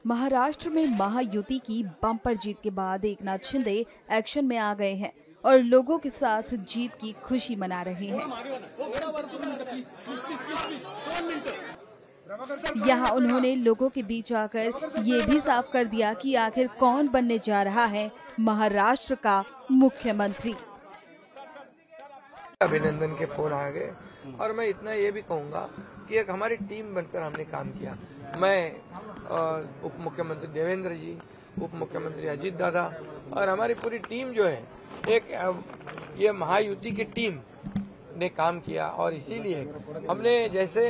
महाराष्ट्र में महायुति की बम्पर जीत के बाद एकनाथ शिंदे एक्शन में आ गए हैं और लोगों के साथ जीत की खुशी मना रहे हैं। यहाँ उन्होंने लोगों के बीच आकर ये भी साफ कर दिया कि आखिर कौन बनने जा रहा है महाराष्ट्र का मुख्यमंत्री। अभिनंदन के फोन आ गए और मैं इतना ये भी कहूंगा कि एक हमारी टीम बनकर हमने काम किया। मैं उप मुख्यमंत्री देवेंद्र जी, उप मुख्यमंत्री अजीत दादा और हमारी पूरी टीम जो है एक ये महायुति की टीम ने काम किया और इसीलिए हमने जैसे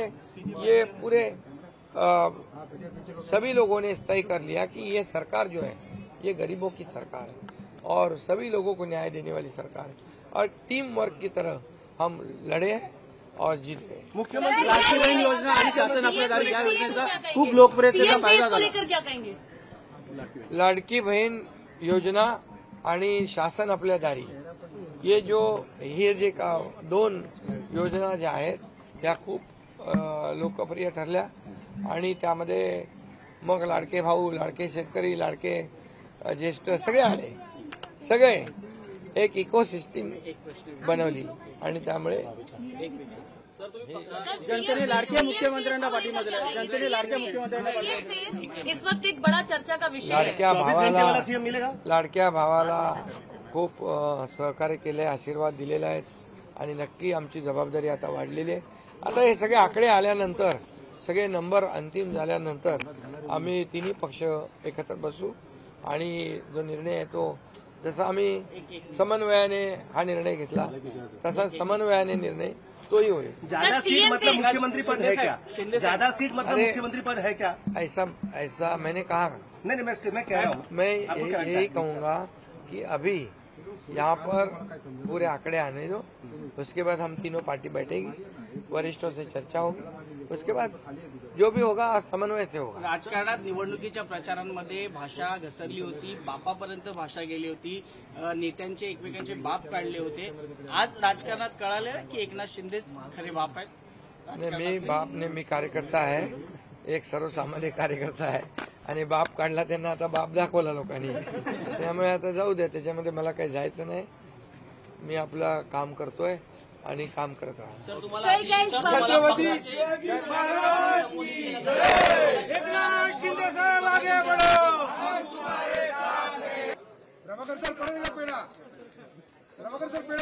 ये पूरे सभी लोगों ने तय कर लिया कि ये सरकार जो है ये गरीबों की सरकार है और सभी लोगों को न्याय देने वाली सरकार है और टीम वर्क की तरह हम लड़े हैं और जीत गए। मुख्यमंत्री लाडकी बहीण योजना आणि शासन आपल्या दारी या योजनेचा खूप लोकप्रियतेचा फायदा झाला। लाडकी बहीण योजना आणि शासन आपल्या दारी ये जे का दोन योजना ज्या आहेत त्या खूप लोकप्रिय ठरल्या आणि त्यामध्ये मग लाडके भाऊ, लाडके शेतकरी, लाडके ज्येष्ठ सगळे आले, सगळे एक इकोसिस्टम बनवली आणि त्यामुळे जनतेने लाडक्या मुख्यमंत्र्यांना पाठिंबा दिला। जनतेने लाडक्या मुख्यमंत्र्यांना पाठिंबा इस वक्त एक बड़ा चर्चा का विषय है। लाडक्या भावाला खूप सहकार्य केले, आशीर्वाद दिलेले आहेत आणि नक्की आमची जबाबदारी आता वाढलेली आहे। आता हे सगळे आकडे आल्यानंतर, सगळे नंबर अंतिम झाल्यानंतर आम्ही तिन्ही पक्ष एकत्र बसू आणि जो निर्णय आहे तो जसा आम्ही समन्वयाने हा निर्णय घेतला तसा समन्वयाने निर्णय तोही होईल। ज्यादा सीट मतलब मुख्यमंत्री पद है क्या? ज्यादा सीट मतलब मुख्यमंत्री पद है क्या? ऐसा मैंने कहा नहीं, मैं कह रहा हूँ, मैं यही कहूंगा कि अभी यहाँ पर पूरे आंकड़े आने दो, उसके बाद हम तीनों पार्टी बैठेगी, वरिष्ठों से चर्चा होगी, उसके बाद जो भी होगा समन्वय से होगा। राजकारणात निवडणुकीच्या प्रचारांमध्ये भाषा घसरली होती, बापापर्यंत भाषा गेली होती, नेत्यांचे एकमेकांचे बाप काढले होते। आज राजकारणात कळालं की एकनाथ शिंदेच खरे बाप आहेत। मी बाप ने मी कार्यकर्ता आहे, एक सर्वसामान्य कार्यकर्ता आहे आणि बाप काढला त्यांना आता बाप दाखवला लोकांनी, त्यामुळे आता जाऊ द्या, त्याच्यामध्ये मला काही जायचं नाही। मी आपलं काम करतोय आणि काम करत राहा। प्रभाकर सर पेड़